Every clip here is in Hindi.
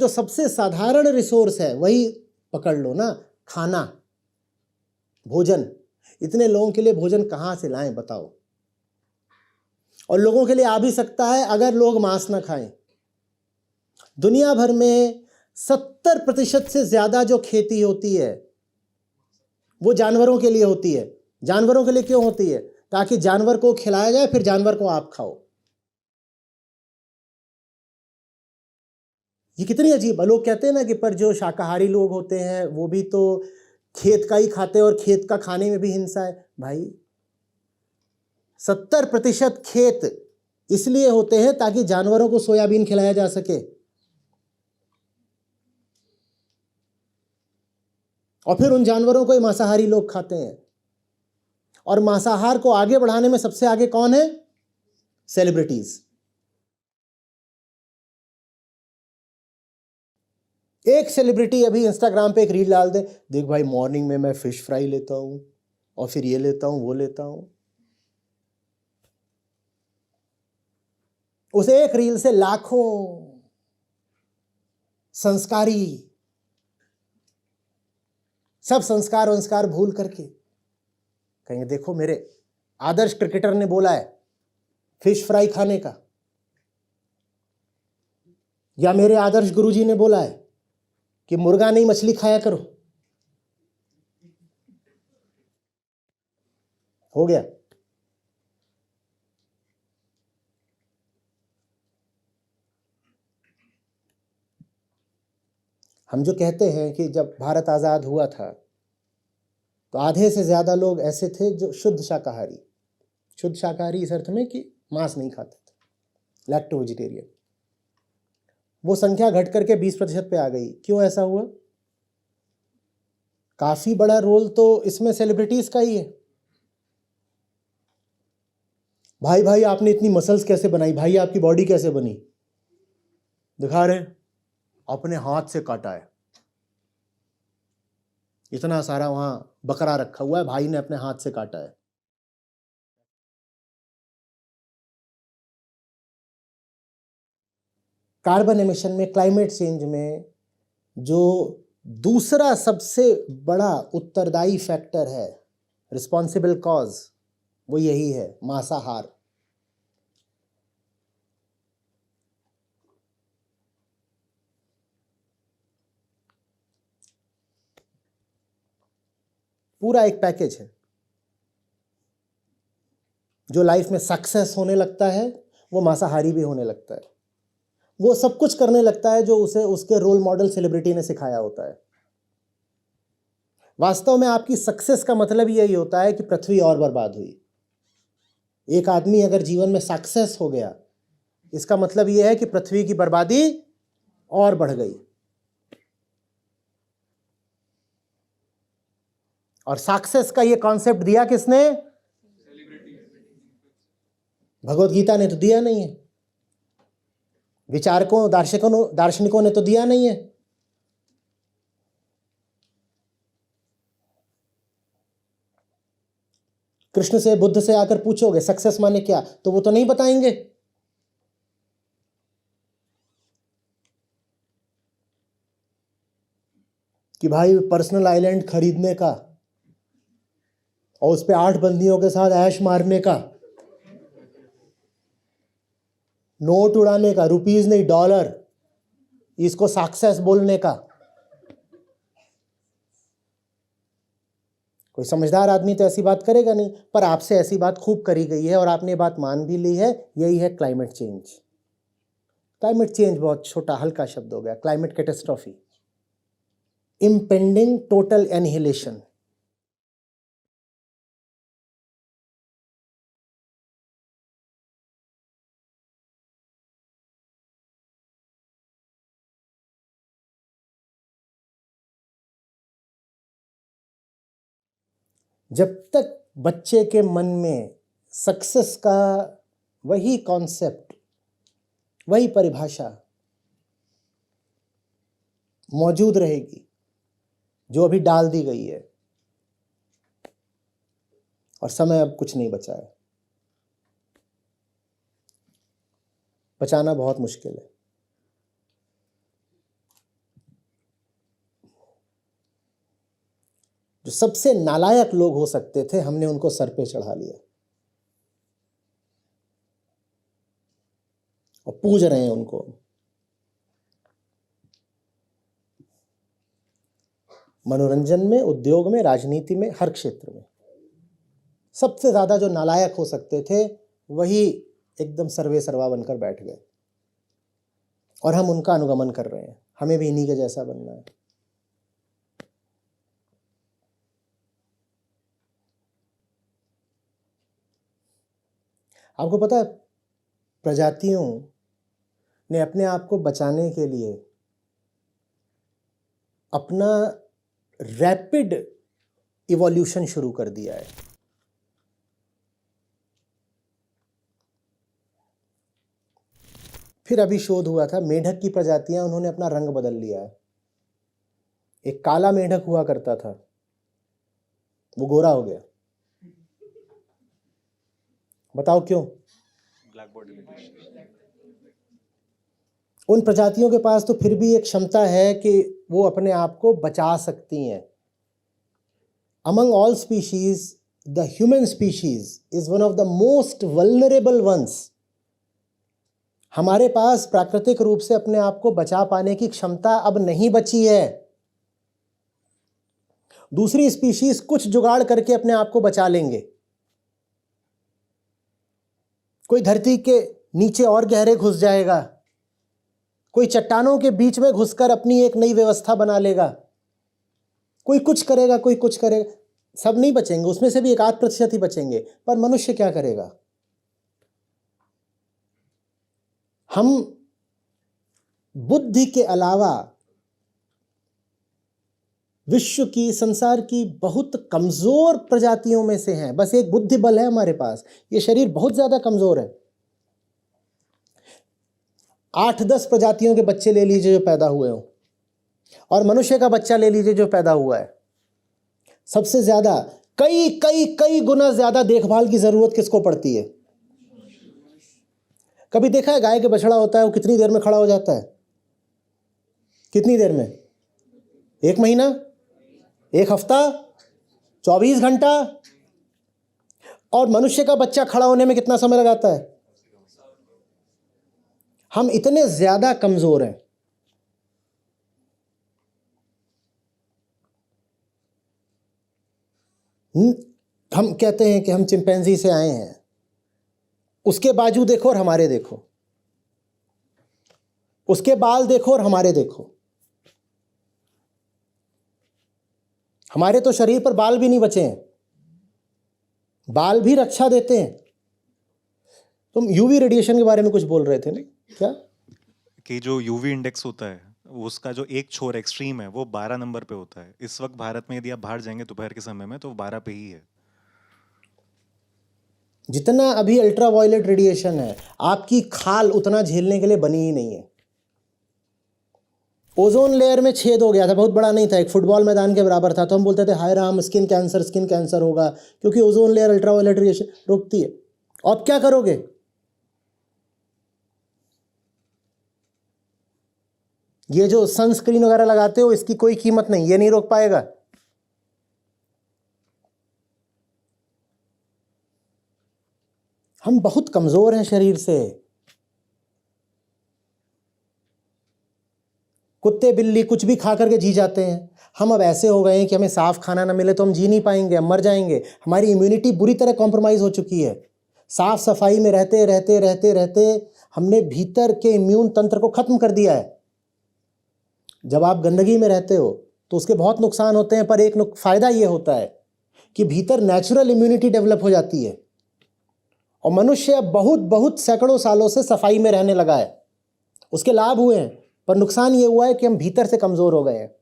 जो सबसे साधारण रिसोर्स है वही पकड़ लो ना, खाना, भोजन। इतने लोगों के लिए भोजन कहाँ से लाएं बताओ? और लोगों के लिए आ भी सकता है अगर लोग मांस ना खाएं। दुनिया भर में 70% से ज्यादा जो खेती होती है वो जानवरों के लिए होती है। जानवरों के लिए क्यों होती है? ताकि जानवर को खिलाया जाए, फिर जानवर को आप खाओ। ये कितनी अजीब है। लोग कहते हैं ना कि पर जो शाकाहारी लोग होते हैं वो भी तो खेत का ही खाते हैं और खेत का खाने में भी हिंसा है। भाई 70% खेत इसलिए होते हैं ताकि जानवरों को सोयाबीन खिलाया जा सके, और फिर उन जानवरों को ही मांसाहारी लोग खाते हैं। और मांसाहार को आगे बढ़ाने में सबसे आगे कौन है? सेलिब्रिटीज। एक सेलिब्रिटी अभी इंस्टाग्राम पे एक रील डाल दे, देख भाई मॉर्निंग में मैं फिश फ्राई लेता हूं और फिर ये लेता हूं वो लेता हूं। उस एक रील से लाखों संस्कारी सब संस्कार भूल करके कहेंगे देखो मेरे आदर्श क्रिकेटर ने बोला है फिश फ्राई खाने का, या मेरे आदर्श गुरुजी ने बोला है कि मुर्गा नहीं मछली खाया करो। हो गया। हम जो कहते हैं कि जब भारत आजाद हुआ था तो आधे से ज्यादा लोग ऐसे थे जो शुद्ध शाकाहारी, शुद्ध शाकाहारी इस अर्थ में कि मांस नहीं खाते थे, लैक्टो वेजिटेरियन। वो संख्या घट करके 20% पे आ गई। क्यों ऐसा हुआ? काफी बड़ा रोल तो इसमें सेलिब्रिटीज का ही है। भाई भाई आपने इतनी मसल्स कैसे बनाई, भाई आपकी बॉडी कैसे बनी? दिखा रहे अपने हाथ से काटा है, इतना सारा वहां बकरा रखा हुआ है, भाई ने अपने हाथ से काटा है। कार्बन एमिशन में, क्लाइमेट चेंज में जो दूसरा सबसे बड़ा उत्तरदायी फैक्टर है, रिस्पॉन्सिबल कॉज, वो यही है, मांसाहार। पूरा एक पैकेज है। जो लाइफ में सक्सेस होने लगता है वो मांसाहारी भी होने लगता है। वो सब कुछ करने लगता है जो उसे उसके रोल मॉडल सेलिब्रिटी ने सिखाया होता है। वास्तव में आपकी सक्सेस का मतलब यही होता है कि पृथ्वी और बर्बाद हुई। एक आदमी अगर जीवन में सक्सेस हो गया, इसका मतलब यह है कि पृथ्वी की बर्बादी और बढ़ गई। और सक्सेस का यह कॉन्सेप्ट दिया किसने? भगवत गीता ने तो दिया नहीं है, विचारकों दार्शनिकों ने तो दिया नहीं है। कृष्ण से, बुद्ध से आकर पूछोगे सक्सेस माने क्या, तो वो तो नहीं बताएंगे। कि भाई पर्सनल आइलैंड खरीदने का और उस पे 8 बंदियों के साथ ऐश मारने का, नोट उड़ाने का, रुपीज नहीं डॉलर, इसको सक्सेस बोलने का। कोई समझदार आदमी तो ऐसी बात करेगा नहीं, पर आपसे ऐसी बात खूब करी गई है और आपने ये बात मान भी ली है। यही है क्लाइमेट चेंज। क्लाइमेट चेंज बहुत छोटा हल्का शब्द हो गया। Climate catastrophe, impending total annihilation. जब तक बच्चे के मन में सक्सेस का वही कॉन्सेप्ट, वही परिभाषा मौजूद रहेगी जो अभी डाल दी गई है, और समय अब कुछ नहीं बचा है, बचाना बहुत मुश्किल है। जो सबसे नालायक लोग हो सकते थे, हमने उनको सर पे चढ़ा लिया और पूज रहे हैं उनको। मनोरंजन में, उद्योग में, राजनीति में, हर क्षेत्र में सबसे ज्यादा जो नालायक हो सकते थे वही एकदम सर्वे सर्वा बनकर बैठ गए और हम उनका अनुगमन कर रहे हैं। हमें भी इन्हीं के जैसा बनना है। आपको पता है, प्रजातियों ने अपने आप को बचाने के लिए अपना रैपिड इवोल्यूशन शुरू कर दिया है। फिर अभी शोध हुआ था, मेढक की प्रजातियां, उन्होंने अपना रंग बदल लिया है। एक काला मेढक हुआ करता था, वो गोरा हो गया। बताओ क्यों? उन प्रजातियों के पास तो फिर भी एक क्षमता है कि वो अपने आप को बचा सकती हैं। Among all species, the human species is one of the most vulnerable ones. हमारे पास प्राकृतिक रूप से अपने आप को बचा पाने की क्षमता अब नहीं बची है। दूसरी स्पीशीज कुछ जुगाड़ करके अपने आप को बचा लेंगे। कोई धरती के नीचे और गहरे घुस जाएगा, कोई चट्टानों के बीच में घुसकर अपनी एक नई व्यवस्था बना लेगा, कोई कुछ करेगा, कोई कुछ करेगा। सब नहीं बचेंगे, उसमें से भी 1-8% ही बचेंगे। पर मनुष्य क्या करेगा? हम बुद्धि के अलावा विश्व की, संसार की बहुत कमजोर प्रजातियों में से हैं। बस एक बुद्धि बल है हमारे पास। ये शरीर बहुत ज्यादा कमजोर है। 8-10 प्रजातियों के बच्चे ले लीजिए जो पैदा हुए हो, और मनुष्य का बच्चा ले लीजिए जो पैदा हुआ है, सबसे ज्यादा कई कई कई गुना ज्यादा देखभाल की जरूरत किसको पड़ती है? कभी देखा है गाय के बछड़ा होता है, वो कितनी देर में खड़ा हो जाता है? कितनी देर में? 1 महीना, 1 हफ्ता, 24 घंटा। और मनुष्य का बच्चा खड़ा होने में कितना समय लगाता है? हम इतने ज्यादा कमजोर हैं। हम कहते हैं कि हम चिंपैंजी से आए हैं, उसके बाजू देखो और हमारे देखो, उसके बाल देखो और हमारे देखो। हमारे तो शरीर पर बाल भी नहीं बचे हैं, बाल भी रक्षा देते हैं। तुम यूवी रेडिएशन के बारे में कुछ बोल रहे थे ना, क्या? कि जो यूवी इंडेक्स होता है उसका जो एक छोर एक्सट्रीम है वो 12 नंबर पे होता है। इस वक्त भारत में यदि आप बाहर जाएंगे दोपहर के समय में तो वो 12 पे ही है। जितना अभी अल्ट्रा वायलेट रेडिएशन है, आपकी खाल उतना झेलने के लिए बनी ही नहीं है। ओजोन लेयर में छेद हो गया था, बहुत बड़ा नहीं था, एक फुटबॉल मैदान के बराबर था। तो हम बोलते थे हाय राम, स्किन कैंसर होगा, क्योंकि ozone layer ultraviolet radiation रोकती है। अब क्या करोगे? ये जो सनस्क्रीन वगैरह लगाते हो, इसकी कोई कीमत नहीं, ये नहीं रोक पाएगा। हम बहुत कमजोर हैं शरीर से। कुत्ते बिल्ली कुछ भी खा करके जी जाते हैं। हम अब ऐसे हो गए हैं कि हमें साफ खाना ना मिले तो हम जी नहीं पाएंगे, हम मर जाएंगे। हमारी इम्यूनिटी बुरी तरह कॉम्प्रोमाइज हो चुकी है। साफ सफाई में रहते रहते रहते रहते हमने भीतर के इम्यून तंत्र को खत्म कर दिया है। जब आप गंदगी में रहते हो तो उसके बहुत नुकसान होते हैं, पर एक फायदा यह होता है कि भीतर नेचुरल इम्यूनिटी डेवलप हो जाती है। और मनुष्य अब बहुत बहुत सैकड़ों सालों से सफाई में रहने लगा है। उसके लाभ हुए हैं, पर नुकसान ये हुआ है कि हम भीतर से कमजोर हो गए हैं।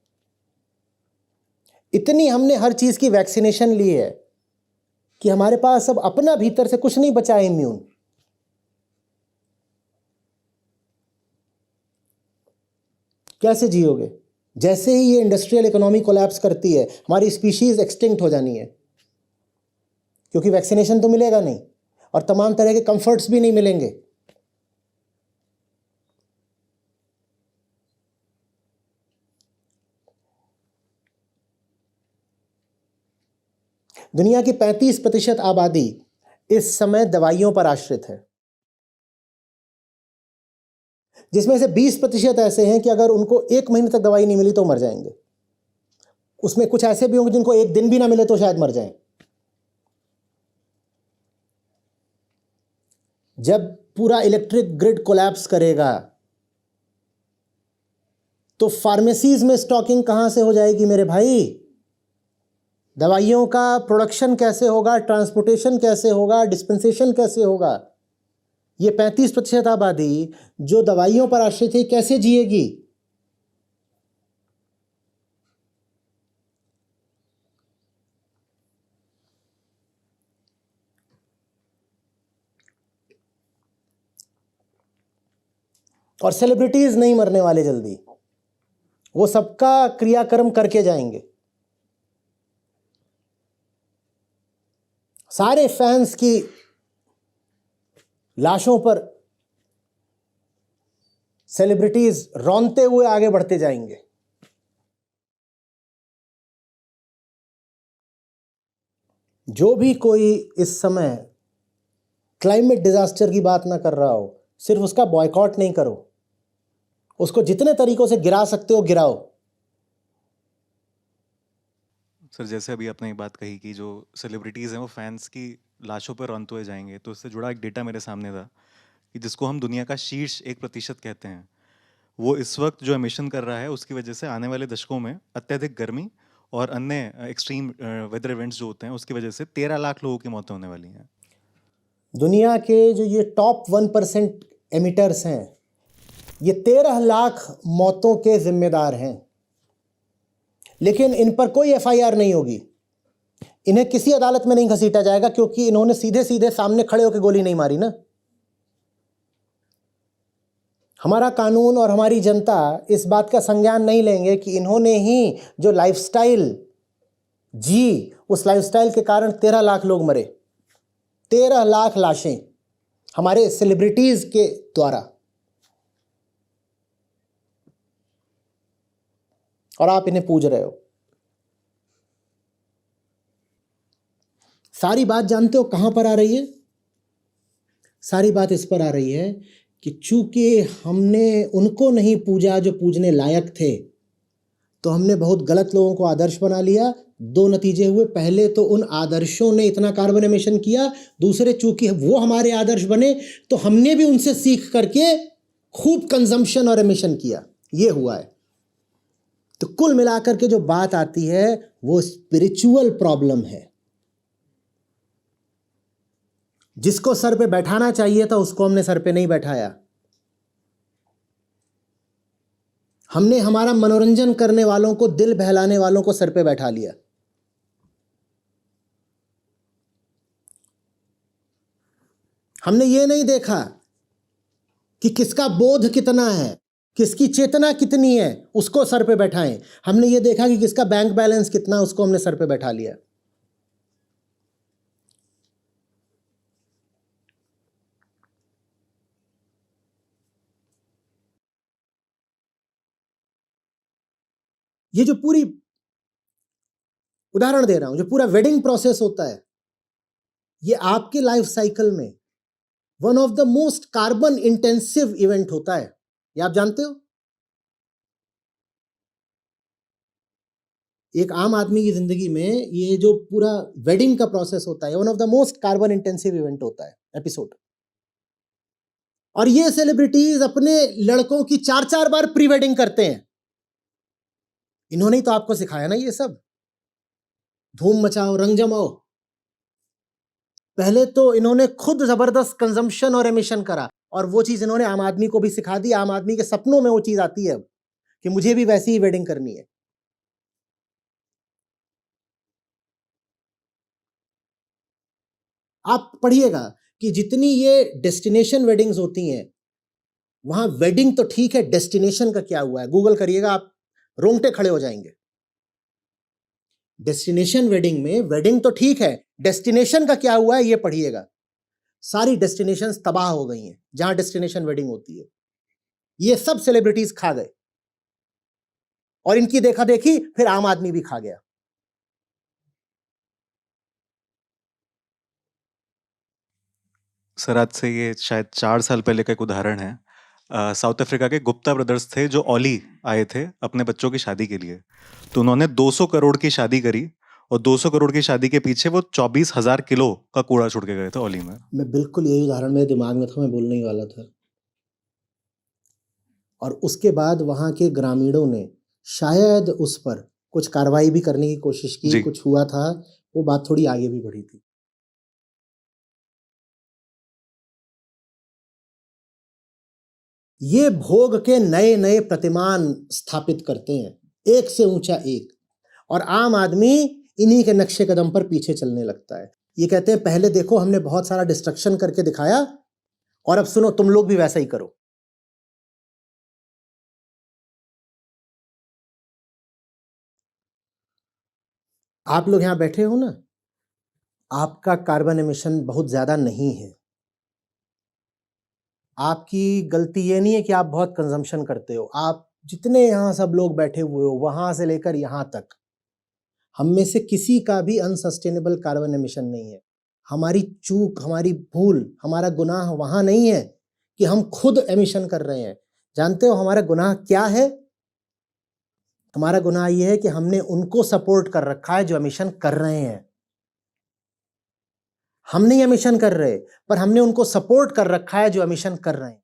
इतनी हमने हर चीज की वैक्सीनेशन ली है कि हमारे पास अब अपना भीतर से कुछ नहीं बचा है इम्यून। कैसे जियोगे? जैसे ही ये इंडस्ट्रियल इकोनॉमी कोलैप्स करती है, हमारी स्पीशीज एक्सटिंक्ट हो जानी है, क्योंकि वैक्सीनेशन तो मिलेगा नहीं और तमाम तरह के कंफर्ट्स भी नहीं मिलेंगे। दुनिया की 35% आबादी इस समय दवाइयों पर आश्रित है, जिसमें से 20% ऐसे हैं कि अगर उनको 1 महीने तक दवाई नहीं मिली तो मर जाएंगे। उसमें कुछ ऐसे भी होंगे जिनको 1 दिन भी ना मिले तो शायद मर जाएं। जब पूरा इलेक्ट्रिक ग्रिड कोलैप्स करेगा तो फार्मेसीज में स्टॉकिंग कहां से हो जाएगी मेरे भाई? दवाइयों का प्रोडक्शन कैसे होगा, ट्रांसपोर्टेशन कैसे होगा, डिस्पेंसेशन कैसे होगा? ये 35% आबादी जो दवाइयों पर आश्रित है कैसे जिएगी? और सेलिब्रिटीज नहीं मरने वाले जल्दी, वो सबका क्रियाक्रम करके जाएंगे। सारे फैंस की लाशों पर सेलिब्रिटीज रौंदते हुए आगे बढ़ते जाएंगे। जो भी कोई इस समय क्लाइमेट डिजास्टर की बात ना कर रहा हो, सिर्फ उसका बॉयकॉट नहीं करो, उसको जितने तरीकों से गिरा सकते हो गिराओ। सर जैसे अभी आपने एक बात कही कि जो सेलिब्रिटीज़ हैं वो फैंस की लाशों पर रौंदते हुए जाएंगे, तो इससे जुड़ा एक डेटा मेरे सामने था कि जिसको हम दुनिया का शीर्ष 1% कहते हैं, वो इस वक्त जो एमिशन कर रहा है उसकी वजह से आने वाले दशकों में अत्यधिक गर्मी और अन्य एक्सट्रीम वेदर इवेंट्स जो होते हैं उसकी वजह से 13 लाख लोगों की मौतें होने वाली हैं। दुनिया के जो ये टॉप 1% एमिटर्स हैं, ये 13 लाख मौतों के जिम्मेदार हैं, लेकिन इन पर कोई एफआईआर नहीं होगी। इन्हें किसी अदालत में नहीं घसीटा जाएगा क्योंकि इन्होंने सीधे सीधे सामने खड़े होकर गोली नहीं मारी ना। हमारा कानून और हमारी जनता इस बात का संज्ञान नहीं लेंगे कि इन्होंने ही जो लाइफस्टाइल जी, उस लाइफस्टाइल के कारण 13 लाख लोग मरे। 13 लाख लाशें हमारे सेलिब्रिटीज के द्वारा, और आप इन्हें पूज रहे हो। सारी बात जानते हो कहां पर आ रही है? सारी बात इस पर आ रही है कि चूंकि हमने उनको नहीं पूजा जो पूजने लायक थे, तो हमने बहुत गलत लोगों को आदर्श बना लिया। 2 नतीजे हुए। पहले तो उन आदर्शों ने इतना कार्बन एमिशन किया, दूसरे चूंकि वो हमारे आदर्श बने तो हमने भी उनसे सीख करके खूब कंजम्पशन और एमिशन किया। ये हुआ है। तो कुल मिलाकर के जो बात आती है वो स्पिरिचुअल प्रॉब्लम है। जिसको सर पे बैठाना चाहिए था उसको हमने सर पे नहीं बैठाया। हमने हमारा मनोरंजन करने वालों को, दिल बहलाने वालों को सर पे बैठा लिया। हमने ये नहीं देखा कि किसका बोध कितना है, किसकी चेतना कितनी है, उसको सर पे बैठाएं। हमने ये देखा कि किसका बैंक बैलेंस कितना, उसको हमने सर पे बैठा लिया। ये जो पूरी, उदाहरण दे रहा हूं, जो पूरा वेडिंग प्रोसेस होता है, ये आपके लाइफ साइकिल में one of the most carbon intensive event होता है। ये आप जानते हो? एक आम आदमी की जिंदगी में ये जो पूरा वेडिंग का प्रोसेस होता है, one of the most carbon intensive event होता है, एपिसोड। और ये सेलिब्रिटीज अपने लड़कों की 4-4 बार प्री वेडिंग करते हैं। इन्होंने ही तो आपको सिखाया ना ये सब। धूम मचाओ, रंग जमाओ। पहले तो इन्होंने खुद जबरदस्त कंजम्पशन और एमिशन करा, और वो चीज इन्होंने आम आदमी को भी सिखा दी। आम आदमी के सपनों में वो चीज आती है अब कि मुझे भी वैसी ही वेडिंग करनी है। आप पढ़िएगा कि जितनी ये डेस्टिनेशन वेडिंग्स होती हैं, वहां वेडिंग तो ठीक है, डेस्टिनेशन का क्या हुआ है गूगल करिएगा, आप रोंगटे खड़े हो जाएंगे। डेस्टिनेशन वेडिंग में वेडिंग तो ठीक है, डेस्टिनेशन का क्या हुआ है ये पढ़िएगा। सारी डेस्टिनेशंस तबाह हो गई हैं जहां डेस्टिनेशन वेडिंग होती है। ये सब सेलिब्रिटीज खा गए, और इनकी देखा देखी फिर आम आदमी भी खा गया। सर आज से ये शायद 4 साल पहले का एक उदाहरण है। साउथ अफ्रीका के गुप्ता ब्रदर्स थे जो ओली आए थे अपने बच्चों की शादी के लिए। तो उन्होंने 200 करोड़ की शादी करी और 200 करोड़ की शादी के पीछे वो 24,000 किलो का कूड़ा छोड़ के गए थे ओली में। मैं बिल्कुल यही उदाहरण मेरे दिमाग में था, मैं बोलने ही वाला था। और उसके बाद वहाँ के ग्रामीणों ने शायद उस पर कुछ कार्रवाई भी करने की कोशिश की, जी। कुछ हुआ था, वो बात थोड़ी आगे भी बढ़ी थी। ये भोग के नए नए प्रतिमान स्थापित करते हैं, एक से ऊंचा एक, और आम आदमी इन्हीं के नक्शे कदम पर पीछे चलने लगता है। ये कहते हैं पहले देखो हमने बहुत सारा डिस्ट्रक्शन करके दिखाया और अब सुनो तुम लोग भी वैसा ही करो। आप लोग यहां बैठे हो ना, आपका कार्बन एमिशन बहुत ज्यादा नहीं है। आपकी गलती ये नहीं है कि आप बहुत कंजम्पशन करते हो। आप जितने यहां सब लोग बैठे हुए हो वहां से लेकर यहां तक, हम में से किसी का भी अनसस्टेनेबल कार्बन एमिशन नहीं है। हमारी चूक, हमारी भूल, हमारा गुनाह वहां नहीं है कि हम खुद एमिशन कर रहे हैं। जानते हो हमारा गुनाह क्या है? हमारा गुनाह यह है कि हमने उनको सपोर्ट कर रखा है जो एमिशन कर रहे हैं। हम नहीं एमिशन कर रहे, पर हमने उनको सपोर्ट कर रखा है जो एमिशन कर रहे हैं।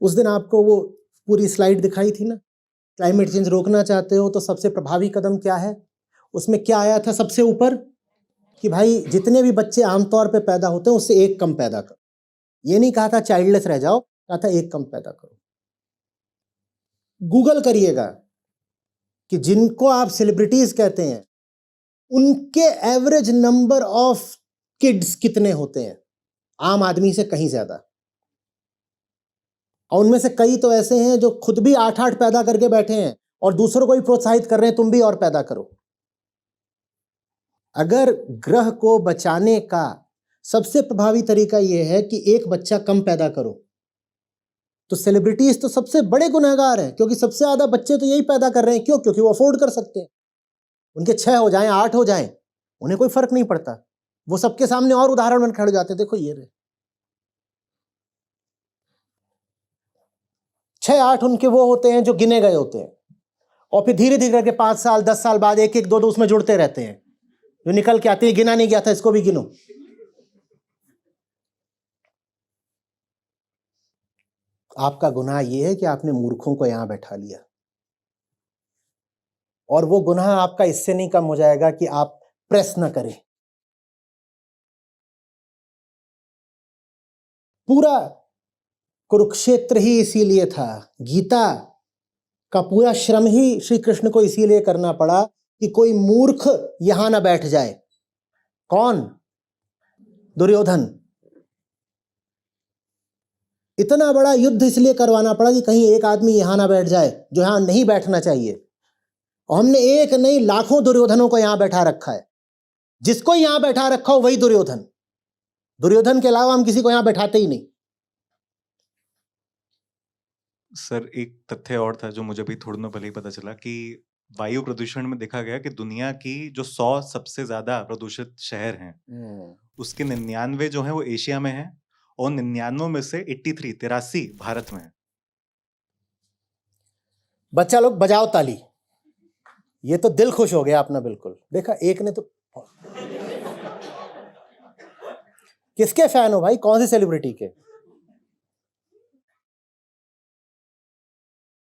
उस दिन आपको वो पूरी स्लाइड दिखाई थी ना, क्लाइमेट चेंज रोकना चाहते हो तो सबसे प्रभावी कदम क्या है? उसमें क्या आया था सबसे ऊपर कि भाई जितने भी बच्चे आमतौर पे पैदा होते हैं उससे एक कम पैदा करो। ये नहीं कहा था चाइल्डलेस रह जाओ, कहा था एक कम पैदा करो। गूगल करिएगा कि जिनको आप सेलिब्रिटीज कहते हैं उनके एवरेज नंबर ऑफ किड्स कितने होते हैं, आम आदमी से कहीं ज्यादा। और उनमें से कई तो ऐसे हैं जो खुद भी 8-8 पैदा करके बैठे हैं और दूसरों को भी प्रोत्साहित कर रहे हैं तुम भी और पैदा करो। अगर ग्रह को बचाने का सबसे प्रभावी तरीका यह है कि एक बच्चा कम पैदा करो, तो सेलिब्रिटीज तो सबसे बड़े गुनहगार हैं, क्योंकि सबसे ज्यादा बच्चे तो यही पैदा कर रहे हैं। क्यों? क्योंकि वो अफोर्ड कर सकते हैं। उनके 6 हो जाएं, 8 हो जाएं, उन्हें कोई फर्क नहीं पड़ता। वो सबके सामने और उदाहरण बन खड़े हो जाते हैं, देखो ये रहे 6-8 उनके वो होते हैं जो गिने गए होते हैं, और फिर धीरे धीरे करके 5 साल 10 साल बाद एक एक दो दो उसमें जुड़ते रहते हैं, जो निकल के आते हैं। गिना नहीं गया था, इसको भी गिनो। आपका गुनाह यह है कि आपने मूर्खों को यहां बैठा लिया, और वो गुनाह आपका इससे नहीं कम हो जाएगा कि आप प्रेस न करें। पूरा कुरुक्षेत्र ही इसीलिए था, गीता का पूरा श्रम ही श्री कृष्ण को इसीलिए करना पड़ा कि कोई मूर्ख यहां ना बैठ जाए। कौन? दुर्योधन। इतना बड़ा युद्ध इसलिए करवाना पड़ा कि कहीं एक आदमी यहां ना बैठ जाए जो यहां नहीं बैठना चाहिए। और हमने एक नहीं लाखों दुर्योधनों को यहां बैठा रखा है। जिसको यहां बैठा रखा हो वही दुर्योधन। दुर्योधन के अलावा हम किसी को यहां बैठाते ही नहीं। सर एक तथ्य और था जो मुझे भी थोड़ी ना पहले ही पता चला कि वायु प्रदूषण में देखा गया कि दुनिया की जो 100 सबसे ज्यादा प्रदूषित शहर हैं उसके 99 जो हैं वो एशिया में हैं और 99 में से 83 भारत में है। बच्चा लोग बजाओ ताली, ये तो दिल खुश हो गया अपना। बिल्कुल देखा, एक ने तो। किसके फैन हो भाई? कौन सी सेलिब्रिटी के?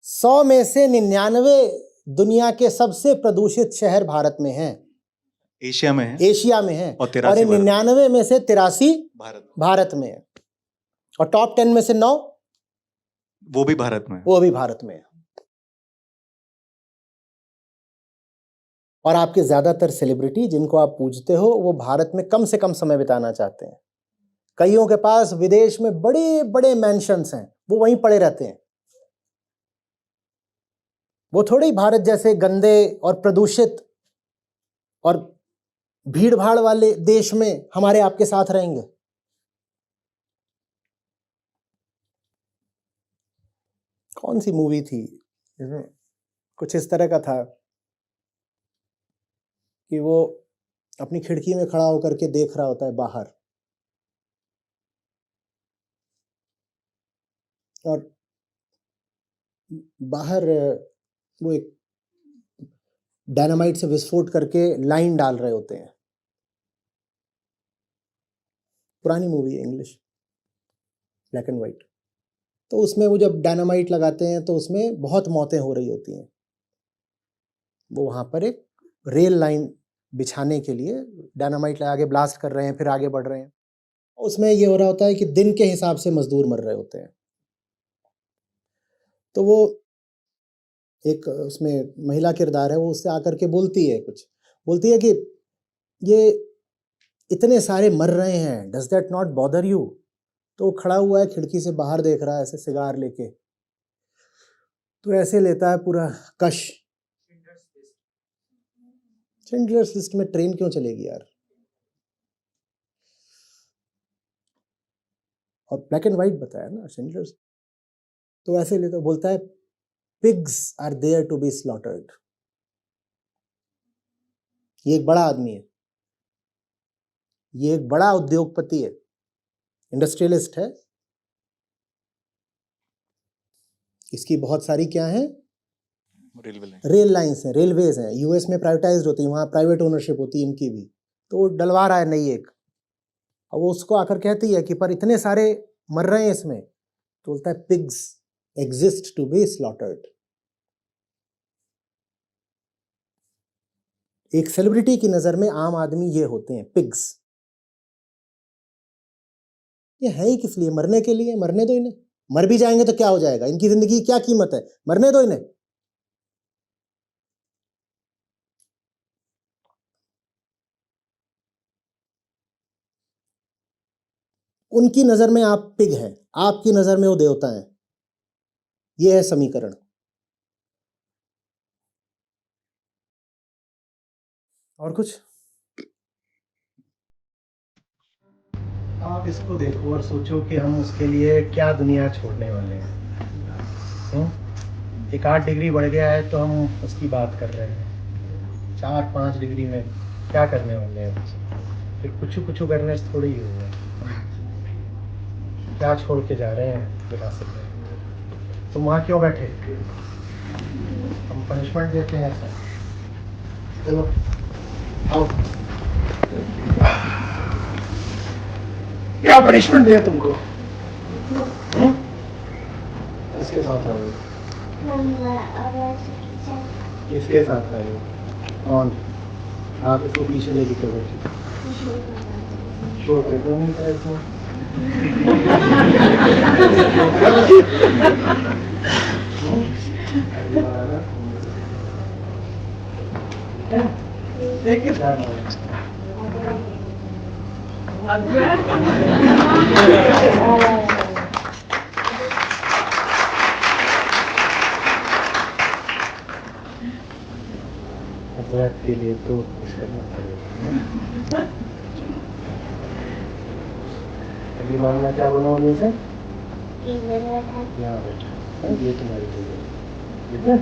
100 में से 99 दुनिया के सबसे प्रदूषित शहर भारत में हैं, एशिया में है, एशिया में है। और और 83 भारत 99 में से 83 भारत में है। और टॉप 10 में से 9 वो भी भारत में है। वो भी भारत में है। और आपके ज्यादातर सेलिब्रिटी जिनको आप पूजते हो वो भारत में कम से कम समय बिताना चाहते हैं। कईयों के पास विदेश में बड़े बड़े मैंशंस हैं, वो वहीं पड़े रहते हैं। वो थोड़ी भारत जैसे गंदे और प्रदूषित और भीड़ भाड़ वाले देश में हमारे आपके साथ रहेंगे। कौन सी मूवी थी इसमें कुछ इस तरह का था कि वो अपनी खिड़की में खड़ा होकर के देख रहा होता है बाहर, और बाहर वो एक डायनामाइट से विस्फोट करके लाइन डाल रहे होते हैं। पुरानी मूवी है, इंग्लिश, ब्लैक एंड वाइट। तो उसमें वो जब डायनामाइट लगाते हैं तो उसमें बहुत मौतें हो रही होती हैं। वो वहाँ पर एक रेल लाइन बिछाने के लिए डायनामाइट लगा के ब्लास्ट कर रहे हैं, फिर आगे बढ़ रहे हैं। उसमें ये हो रहा होता है कि दिन के हिसाब से मजदूर मर रहे होते हैं। तो वो एक उसमें महिला किरदार है, वो उससे आकर के बोलती है कि ये इतने सारे मर रहे हैं, does that not bother you? तो वो खड़ा हुआ है, खिड़की से बाहर देख रहा है ऐसे सिगार लेके, तो ऐसे लेता है पूरा कश। शिंडलर्स लिस्ट में ट्रेन क्यों चलेगी यार? और ब्लैक एंड वाइट बताया ना शिंडलर्स। तो ऐसे लेता, बोलता है pigs are there to be slaughtered. ये एक बड़ा आदमी है, ये एक बड़ा उद्योगपति है, इंडस्ट्रियलिस्ट है। इसकी बहुत सारी क्या है, रेल लाइंस हैं, रेलवेज हैं। यूएस में प्राइवेटाइज्ड होती है, वहाँ प्राइवेट ओनरशिप होती है इनकी भी। तो वो डलवा रहा है नई एक, और वो उसको आकर कहती है कि पर इतने सारे मर रहे हैं इसमें। तो बोलता है pigs exist to be slaughtered. एक सेलिब्रिटी की नजर में आम आदमी ये होते हैं, पिग्स। ये है ही किस लिए? मरने के लिए। मरने दो इन्हें, मर भी जाएंगे तो क्या हो जाएगा, इनकी जिंदगी की क्या कीमत है, मरने दो इन्हें। उनकी नजर में आप पिग हैं, आपकी नजर में वो देवता हैं। ये है समीकरण। और कुछ? आप इसको देखो और सोचो कि हम उसके लिए क्या दुनिया छोड़ने वाले हैं। एक 8 डिग्री बढ़ गया है तो हम उसकी बात कर रहे हैं। 4-5 डिग्री में क्या करने वाले हैं? फिर कुछ करने से थोड़ी ही होगा। क्या छोड़ के जा रहे हैं विरासत में? तुम वहाँ क्यों बैठे? हम पनिशमेंट देते हैं ऐसा? चलो आओ, क्या पनिशमेंट दिया तुमको? इसके साथ आए हो? इसके साथ आए हो? कौन? आप इसको पीछे लेके क्यों बैठे? शोर कर दो नहीं था इसमें। के लिए तो अगली मामला क्या बनाओगे इसे? यहाँ बैठा, ये तुम्हारी जगह।